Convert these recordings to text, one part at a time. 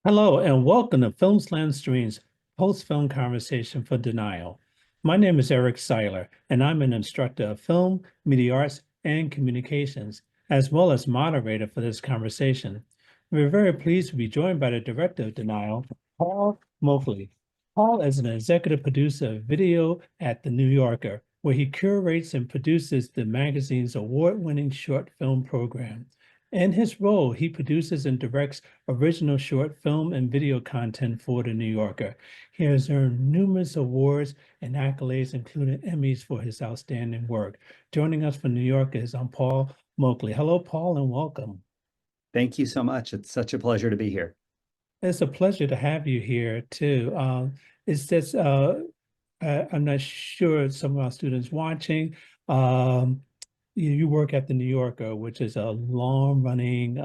Hello and welcome to Film Slam Stream's post-film conversation for Denial. My name is Eric Siler, and I'm an instructor of film, media arts, and communications, as well as moderator for this conversation. We're very pleased to be joined by the director of Denial, Paul Moakley. Paul is an executive producer of video at The New Yorker, where he curates and produces the magazine's award-winning short film program. In his role, he produces and directs original short film and video content for The New Yorker. He has earned numerous awards and accolades, including Emmys for his outstanding work. Joining us from New York is Paul Moakley. Hello, Paul, and welcome. Thank you so much. It's such a pleasure to be here. It's a pleasure to have you here too. It's just I'm not sure some of our students watching. Um, you work at the New Yorker, which is a long-running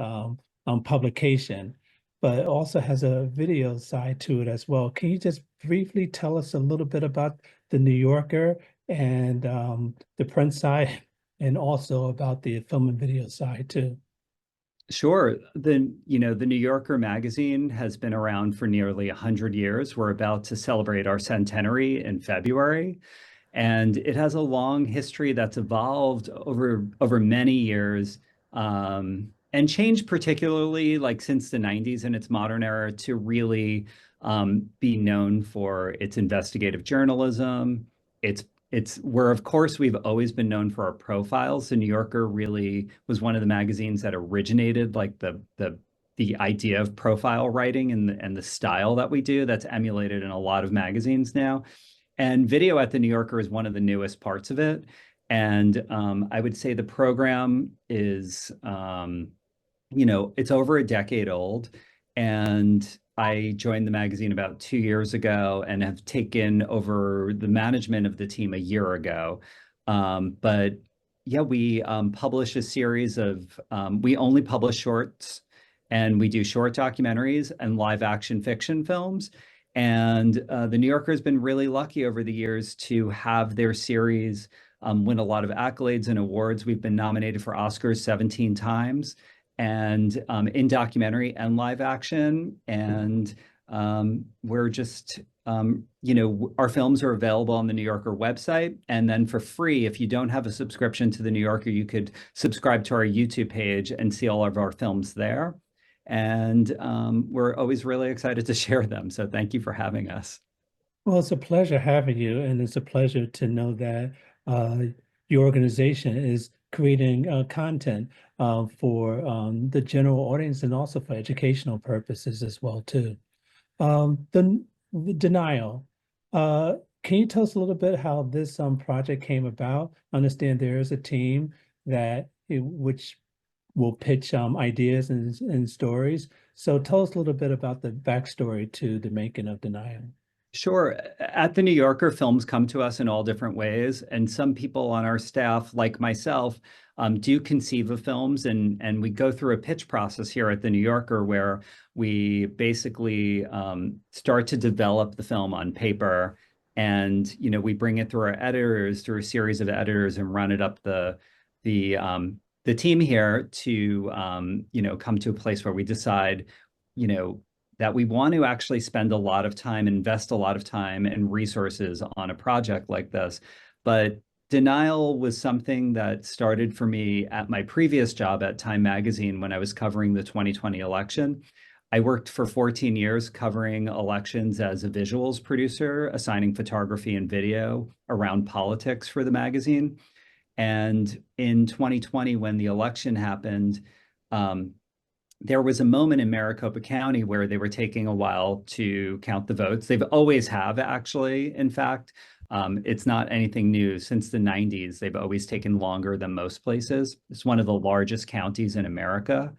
publication, but it also has a video side to it as well. Can you just briefly tell us a little bit about the New Yorker and the print side, and also about the film and video side too? Sure. The New Yorker magazine has been around for nearly 100 years. We're about to celebrate our centenary in February. And it has a long history that's evolved over many years, and changed particularly like since the 90s in its modern era to really be known for its investigative journalism. It's where, of course, we've always been known for our profiles. The New Yorker really was one of the magazines that originated like the idea of profile writing and the style that we do that's emulated in a lot of magazines now. And video at the New Yorker is one of the newest parts of it. And I would say the program is, it's over a decade old. And I joined the magazine about 2 years ago and have taken over the management of the team a year ago. But yeah, we publish a series of, we only publish shorts, and we do short documentaries and live action fiction films. And the New Yorker has been really lucky over the years to have their series win a lot of accolades and awards. We've been nominated for Oscars 17 times, and in documentary and live action. And we're just, our films are available on the New Yorker website. And then for free, if you don't have a subscription to the New Yorker, you could subscribe to our YouTube page and see all of our films there. And we're always really excited to share them. So thank you for having us. Well, it's a pleasure having you, and it's a pleasure to know that uh, your organization is creating content for the general audience and also for educational purposes as well too. The denial. Uh, can you tell us a little bit how this project came about? I understand there is a team which will pitch ideas and stories. So tell us a little bit about the backstory to the making of Denial. Sure. At the New Yorker, films come to us in all different ways. And some people on our staff, like myself, do conceive of films. And we go through a pitch process here at the New Yorker where we basically start to develop the film on paper. And, we bring it through our editors, through a series of editors, and run it up the team here to, come to a place where we decide, that we want to actually spend a lot of time, invest a lot of time and resources on a project like this. But denial was something that started for me at my previous job at Time Magazine when I was covering the 2020 election. I worked for 14 years covering elections as a visuals producer, assigning photography and video around politics for the magazine. And in 2020, when the election happened, there was a moment in Maricopa County where they were taking a while to count the votes. They've always have, actually, in fact. It's not anything new. Since the 90s, they've always taken longer than most places. It's one of the largest counties in America.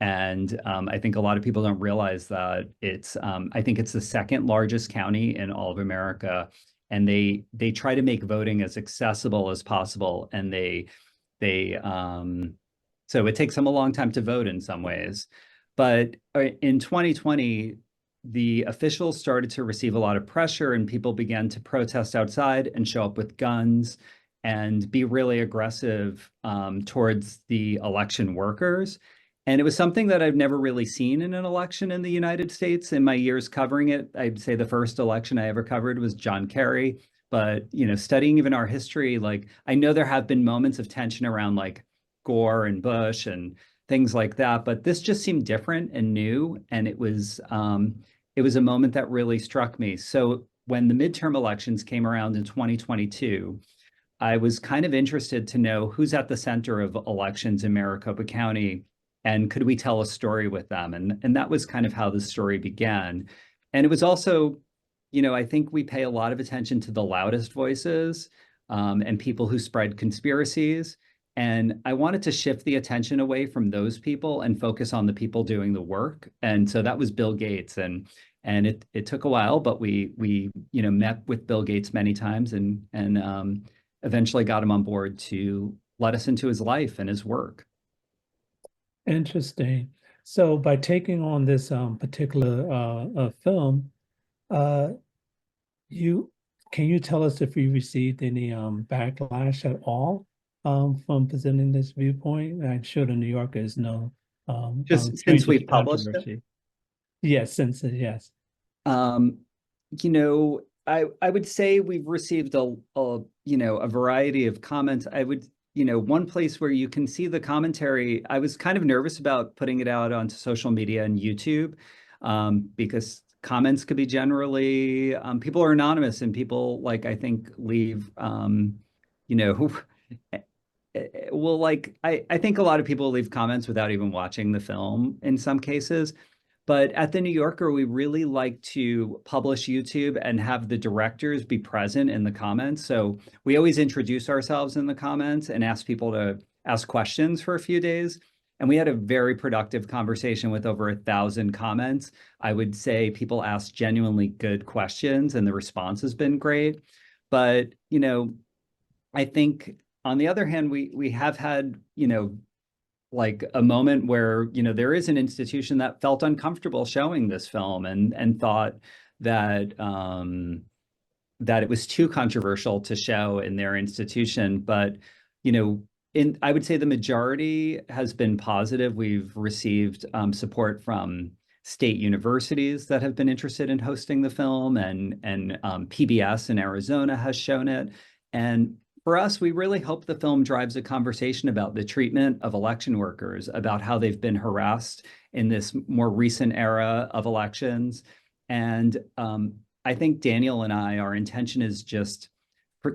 And I think a lot of people don't realize that I think it's the second largest county in all of America. And they try to make voting as accessible as possible. And so it takes them a long time to vote in some ways. But in 2020, the officials started to receive a lot of pressure, and people began to protest outside and show up with guns and be really aggressive towards the election workers. And it was something that I've never really seen in an election in the United States in my years covering it. I'd say the first election I ever covered was John Kerry. But, studying even our history, like I know there have been moments of tension around like Gore and Bush and things like that, but this just seemed different and new. And it was a moment that really struck me. So when the midterm elections came around in 2022, I was kind of interested to know who's at the center of elections in Maricopa County and could we tell a story with them? And that was kind of how the story began. And it was also, I think we pay a lot of attention to the loudest voices and people who spread conspiracies. And I wanted to shift the attention away from those people and focus on the people doing the work. And so that was Bill Gates. And it took a while, but we met with Bill Gates many times and eventually got him on board to let us into his life and his work. Interesting. So by taking on this particular film, uh, you can you tell us if you received any backlash at all from presenting this viewpoint? I'm sure the New Yorkers know Just since stranger we to published it, controversy. Yes, since yes. um, I would say we've received a variety of comments. I would, one place where you can see the commentary, I was kind of nervous about putting it out onto social media and YouTube, because comments could be generally, people are anonymous and people like, I think leave, who, well, like, I think a lot of people leave comments without even watching the film in some cases. But at the New Yorker, we really like to publish YouTube and have the directors be present in the comments. So we always introduce ourselves in the comments and ask people to ask questions for a few days. And we had a very productive conversation with over 1,000 comments. I would say people ask genuinely good questions and the response has been great. But, I think on the other hand, we have had, like a moment where there is an institution that felt uncomfortable showing this film and thought that that it was too controversial to show in their institution. But in I would say the majority has been positive. We've received support from state universities that have been interested in hosting the film, and PBS in Arizona has shown it. And for us, we really hope the film drives a conversation about the treatment of election workers, about how they've been harassed in this more recent era of elections. And I think Daniel and our intention is just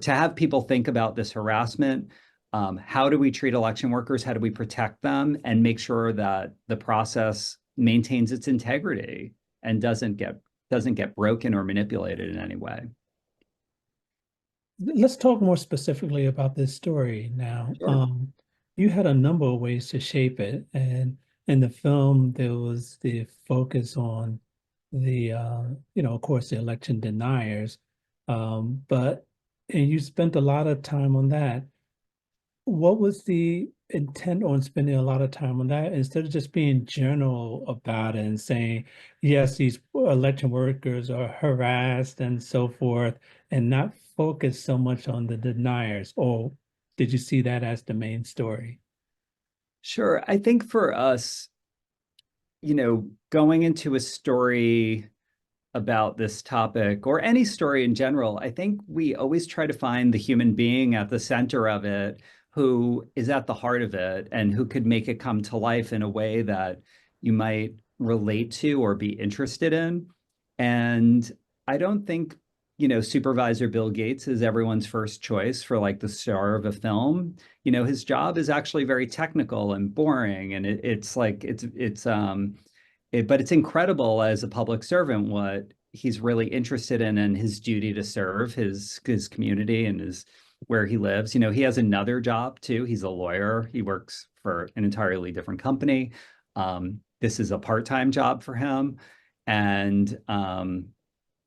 to have people think about this harassment. How do we treat election workers? How do we protect them and make sure that the process maintains its integrity and doesn't get broken or manipulated in any way? Let's talk more specifically about this story now. Sure. You had a number of ways to shape it, and in the film, there was the focus on the, of course, the election deniers, but and you spent a lot of time on that. What was the intent on spending a lot of time on that instead of just being general about it and saying, yes, these election workers are harassed and so forth, and not focus so much on the deniers? Or did you see that as the main story? Sure. I think for us, going into a story about this topic or any story in general, I think we always try to find the human being at the center of it who is at the heart of it and who could make it come to life in a way that you might relate to or be interested in. And I don't think, Supervisor Bill Gates is everyone's first choice for like the star of a film. His job is actually very technical and boring. And it's like, but it's incredible as a public servant what he's really interested in and his duty to serve his community and his where he lives. He has another job too. He's a lawyer. He works for an entirely different company. This is a part-time job for him. And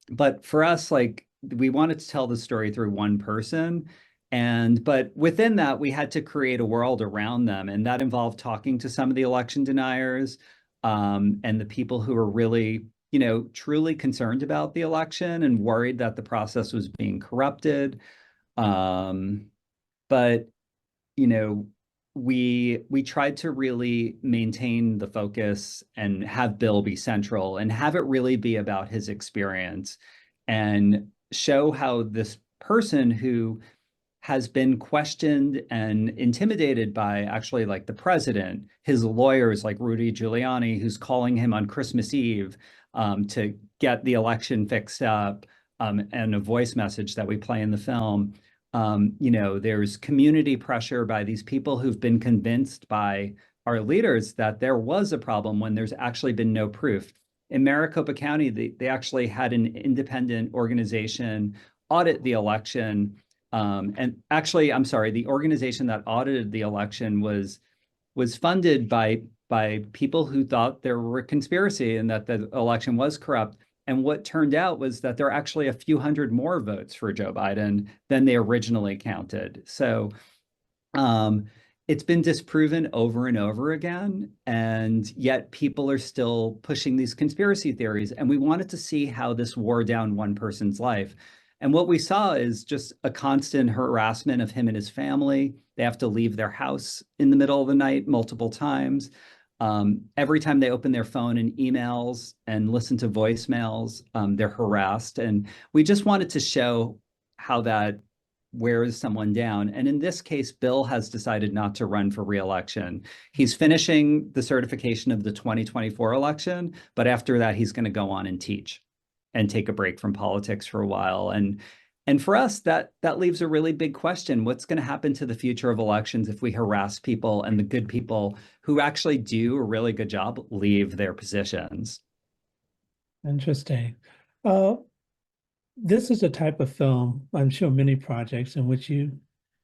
but for us, like we wanted to tell the story through one person. But within that, we had to create a world around them. And that involved talking to some of the election deniers, and the people who are really, truly concerned about the election and worried that the process was being corrupted. But, you know, we tried to really maintain the focus and have Bill be central and have it really be about his experience and show how this person who has been questioned and intimidated by actually like the president, his lawyers like Rudy Giuliani, who's calling him on Christmas Eve to get the election fixed up, and a voice message that we play in the film. There's community pressure by these people who've been convinced by our leaders that there was a problem when there's actually been no proof. In Maricopa County, they actually had an independent organization audit the election. And actually, I'm sorry, the organization that audited the election was funded by people who thought there were a conspiracy and that the election was corrupt. And what turned out was that there are actually a few hundred more votes for Joe Biden than they originally counted. So it's been disproven over and over again, and yet people are still pushing these conspiracy theories. And we wanted to see how this wore down one person's life. And what we saw is just a constant harassment of him and his family. They have to leave their house in the middle of the night multiple times. Every time they open their phone and emails and listen to voicemails, they're harassed. And we just wanted to show how that wears someone down. And in this case, Bill has decided not to run for re-election. He's finishing the certification of the 2024 election, but after that, he's going to go on and teach and take a break from politics for a while. And for us, that leaves a really big question. What's going to happen to the future of elections if we harass people and the good people who actually do a really good job leave their positions? Interesting. This is a type of film, I'm sure many projects in which you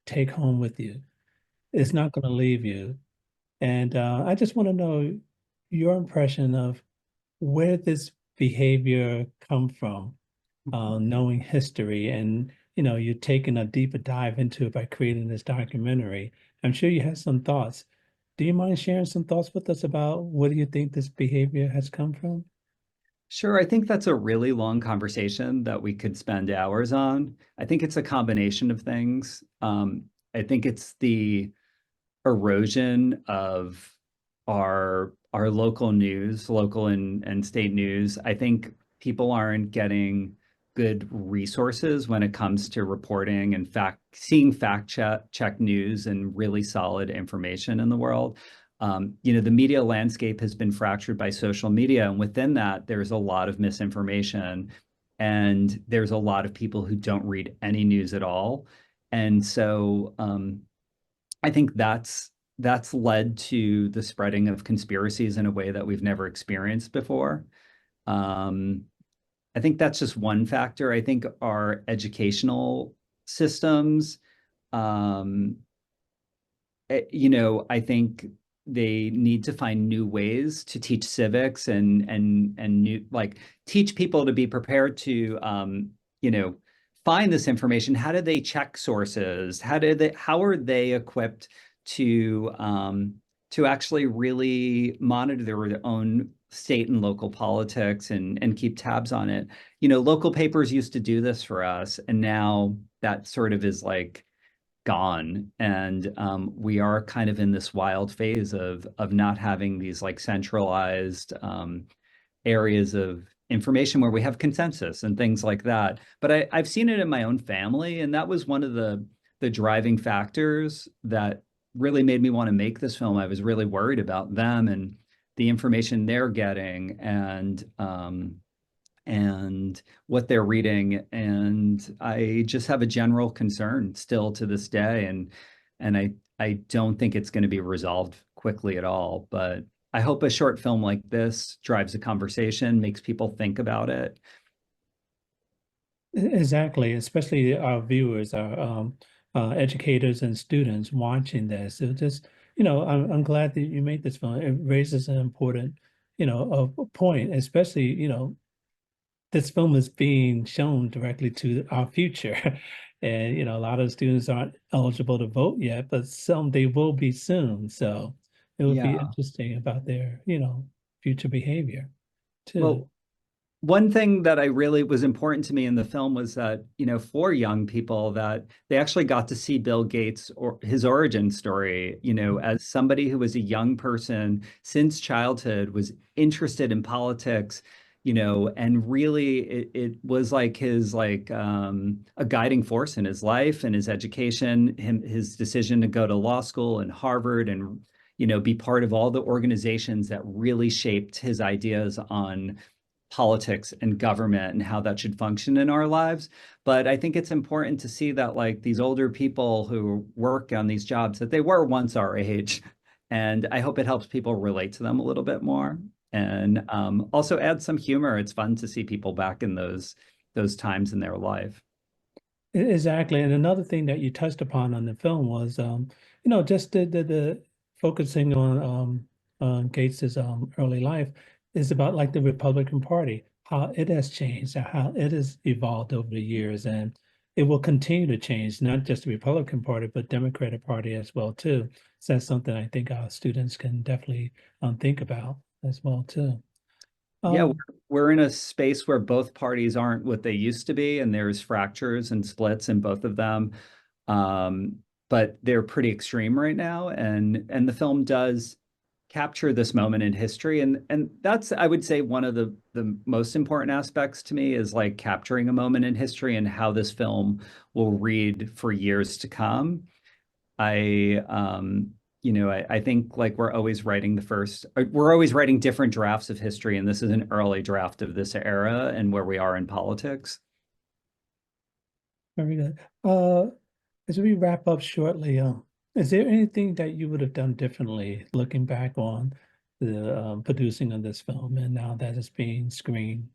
take home with you. It's not going to leave you. And I just want to know your impression of where this behavior come from, knowing history, and you're taking a deeper dive into it by creating this documentary. I'm sure you have some thoughts. Do you mind sharing some thoughts with us about where do you think this behavior has come from? Sure, I think that's a really long conversation that we could spend hours on. I think it's a combination of things. I think it's the erosion of our local news, local and state news. I think people aren't getting good resources when it comes to reporting and seeing fact check news and really solid information in the world. The media landscape has been fractured by social media, and within that, there's a lot of misinformation, and there's a lot of people who don't read any news at all. And so I think that's led to the spreading of conspiracies in a way that we've never experienced before. Um, I think that's just one factor. I think our educational systems, um, I think they need to find new ways to teach civics and new like teach people to be prepared to find this information. How do they check sources? How are they equipped to actually really monitor their own state and local politics and keep tabs on it? Local papers used to do this for us, and now that sort of is like gone. And we are kind of in this wild phase of not having these like centralized areas of information where we have consensus and things like that. But I've seen it in my own family, and that was one of the driving factors that really made me want to make this film. I was really worried about them and the information they're getting and what they're reading. And I just have a general concern still to this day. And I don't think it's going to be resolved quickly at all. But I hope a short film like this drives a conversation, makes people think about it. Exactly, especially our viewers, our educators and students watching this. It just, I'm glad that you made this film. It raises an important, a point, especially, this film is being shown directly to our future. And, a lot of students aren't eligible to vote yet, but some they will be soon. So it would be Yeah. interesting about their, future behavior too. Well, one thing that I really was important to me in the film was that, for young people, that they actually got to see Bill Gates or his origin story, as somebody who was a young person since childhood, was interested in politics, and really it was like his a guiding force in his life and his education, his decision to go to law school and Harvard and be part of all the organizations that really shaped his ideas on politics and government and how that should function in our lives. But I think it's important to see that like these older people who work on these jobs, that they were once our age. And I hope it helps people relate to them a little bit more. And also add some humor. It's fun to see people back in those times in their life. Exactly. And another thing that you touched upon on the film was, just the focusing on Gates's early life is about like the Republican Party, how it has changed, and how it has evolved over the years, and it will continue to change, not just the Republican Party, but Democratic Party as well too. So that's something I think our students can definitely think about as well too. Yeah, Um, we're in a space where both parties aren't what they used to be, and there's fractures and splits in both of them. Um, but they're pretty extreme right now, and the film does capture this moment in history, and that's, I would say, one of the most important aspects to me is like capturing a moment in history and how this film will read for years to come. I I think like we're always writing different drafts of history, and this is an early draft of this era and where we are in politics. Very good. As we wrap up shortly, is there anything that you would have done differently looking back on the producing of this film and now that it's being screened?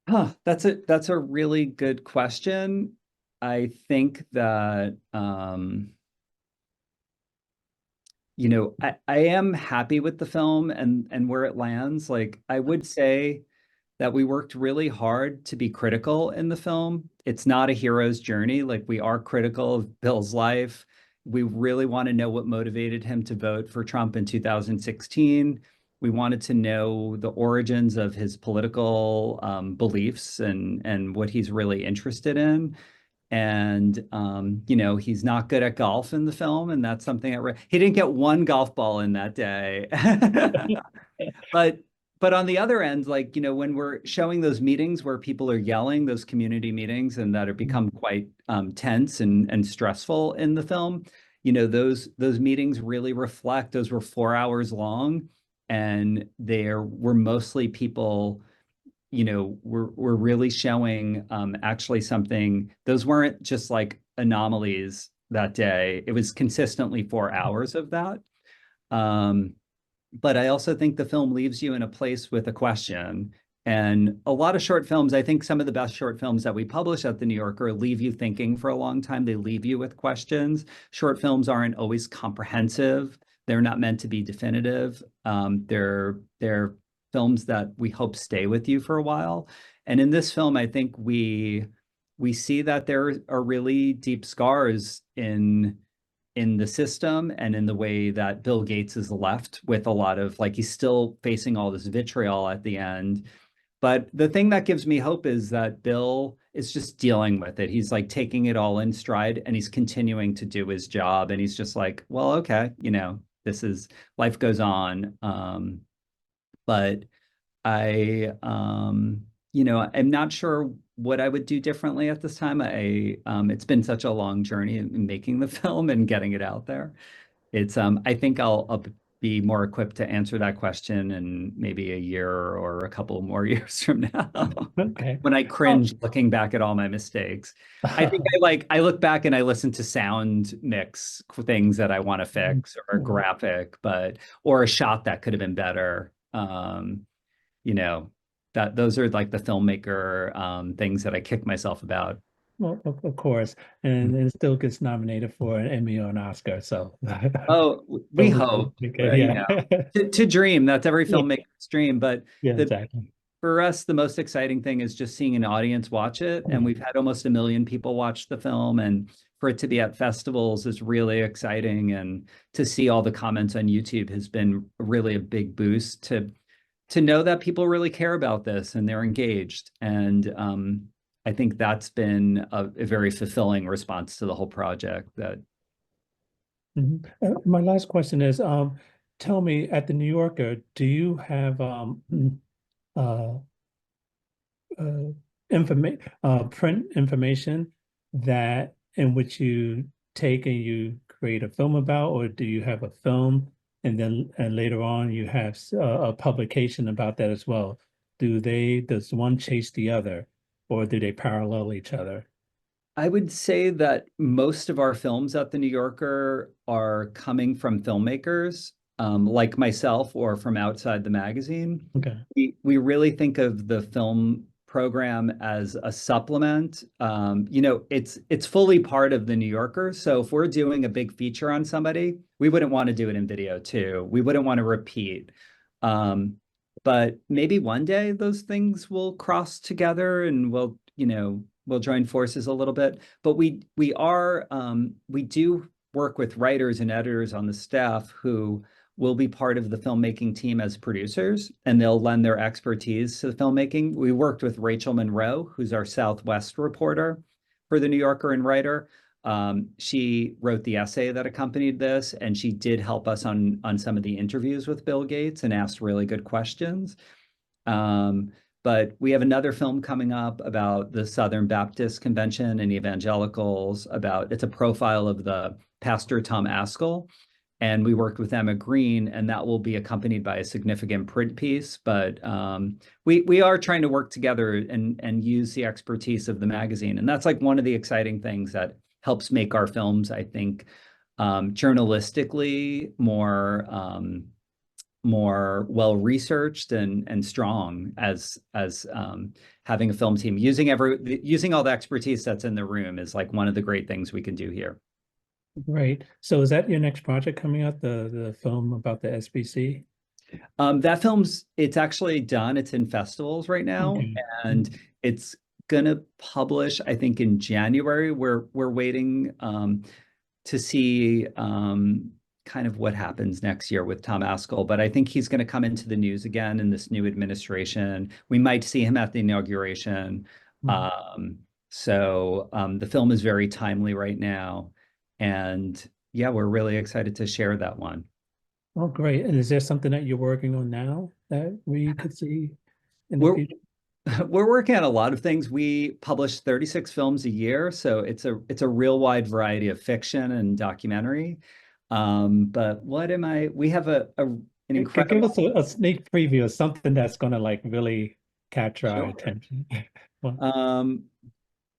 Huh, that's a really good question. I think that I am happy with the film and where it lands. Like I would say that we worked really hard to be critical in the film. It's not a hero's journey. Like we are critical of Bill's life. We really want to know what motivated him to vote for Trump in 2016. We wanted to know the origins of his political beliefs and what he's really interested in. And he's not good at golf in the film, and that's something he didn't get one golf ball in that day. But on the other end, like, when we're showing those meetings where people are yelling, those community meetings, and that have become quite tense and stressful in the film, those meetings really reflect, those were 4 hours long, and there were mostly people, we're really showing actually something. Those weren't just like anomalies that day. It was consistently 4 hours of that. Um, but I also think the film leaves you in a place with a question. And a lot of short films, I think some of the best short films that we publish at the New Yorker leave you thinking for a long time. They leave you with questions. Short films aren't always comprehensive. They're not meant to be definitive. They're films that we hope stay with you for a while. And in this film, I think we see that there are really deep scars in the system and in the way that Bill Gates is left with a lot of like he's still facing all this vitriol at the end. But the thing that gives me hope is that Bill is just dealing with it. He's like taking it all in stride and he's continuing to do his job. And he's just like, well, okay, this is life goes on. But I, I'm not sure what I would do differently at this time. It's been such a long journey in making the film and getting it out there. I think I'll be more equipped to answer that question in maybe a year or a couple more years from now, Okay. when I Oh. cringe looking back at all my mistakes. I think I look back and I listen to sound mix things that I want to fix or a graphic, or a shot that could have been better. You know, that those are like the filmmaker things that I kick myself about. Well, of course, and it still gets nominated for an Emmy or an Oscar. So, Oh, we hopefully, hope, okay, yeah, to dream. That's every yeah, filmmaker's dream. But yeah, the exactly. for us, the most exciting thing is just seeing an audience watch it. And we've had almost 1 million people watch the film, and for it to be at festivals is really exciting. And to see all the comments on YouTube has been really a big boost to know that people really care about this and they're engaged. And I think that's been a very fulfilling response to the whole project. That Mhm. My last question is, tell me, at the New Yorker, do you have uh, uh, print information that in which you take and you create a film about, or do you have a film and then later on you have a publication about that as well? Does one chase the other, or do they parallel each other? I would say that most of our films at the New Yorker are coming from filmmakers like myself or from outside the magazine. Okay. We really think of the film program as a supplement. You know, it's fully part of the New Yorker. So if we're doing a big feature on somebody, we wouldn't want to do it in video too. We wouldn't want to repeat. Um, but maybe one day those things will cross together and we'll join forces a little bit. But we do work with writers and editors on the staff who will be part of the filmmaking team as producers, and they'll lend their expertise to the filmmaking. We worked with Rachel Monroe, who's our Southwest reporter for the New Yorker and writer. She wrote the essay that accompanied this, and she did help us on some of the interviews with Bill Gates and asked really good questions. Um, but we have another film coming up about the Southern Baptist Convention and evangelicals. It's a profile of the pastor Tom Askell, and we worked with Emma Green, and that will be accompanied by a significant print piece. But we are trying to work together and use the expertise of the magazine, and that's like one of the exciting things that helps make our films, I think, journalistically more well researched and strong as having a film team using all the expertise that's in the room is like one of the great things we can do here. Right. So is that your next project coming out, the film about the SBC? That it's actually done. It's in festivals right now, Okay. and it's gonna publish, I think, in January. We're waiting to see kind of what happens next year with Tom Askell, but I think he's going to come into the news again in this new administration. We might see him at the inauguration. Mhm. The film is very timely right now, and yeah, we're really excited to share that one. Oh, great. And is there something that you're working on now that we could see in the We're future? we're working on a lot of things. We publish 36 films a year, so it's a real wide variety of fiction and documentary. But what am I? We have an Give us incredible. a sneak preview of something that's going to like really capture our Sure. attention. Well, Um,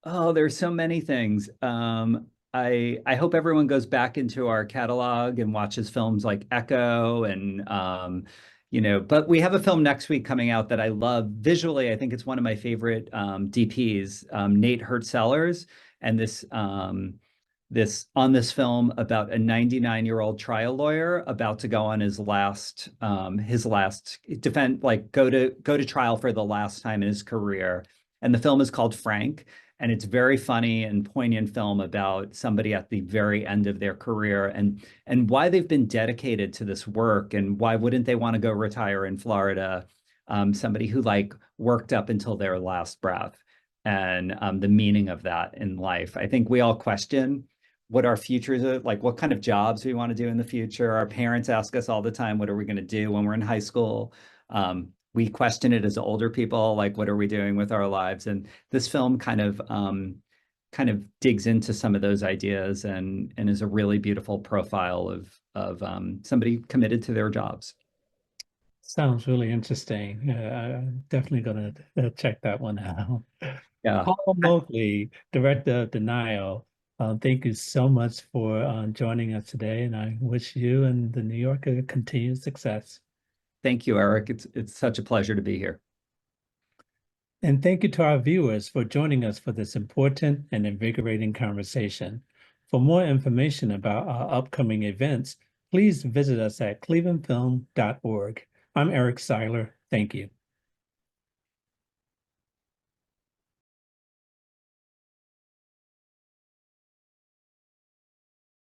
oh, there's so many things. I hope everyone goes back into our catalog and watches films like Echo and but we have a film next week coming out that I love visually. I think it's one of my favorite DPs, Nate Hertzellers, and this film about a 99-year-old trial lawyer about to go on his last defend like go to trial for the last time in his career. And the film is called Frank, and it's very funny and poignant film about somebody at the very end of their career and why they've been dedicated to this work and why wouldn't they want to go retire in Florida. Somebody who like worked up until their last breath, and the meaning of that in life. I think we all question what our futures are, like what kind of jobs we want to do in the future. Our parents ask us all the time, what are we going to do when we're in high school? We question it as older people, like what are we doing with our lives? And this film kind of digs into some of those ideas and is a really beautiful profile of somebody committed to their jobs. sounds really interesting. I'm definitely going to check that one out. Yeah. Paul Moakley, Director of Denial, thank you so much for joining us today, and I wish you and the New Yorker continued success. Thank you, Eric. It's such a pleasure to be here. And thank you to our viewers for joining us for this important and invigorating conversation. For more information about our upcoming events, please visit us at clevelandfilm.org. I'm Eric Siler. Thank you.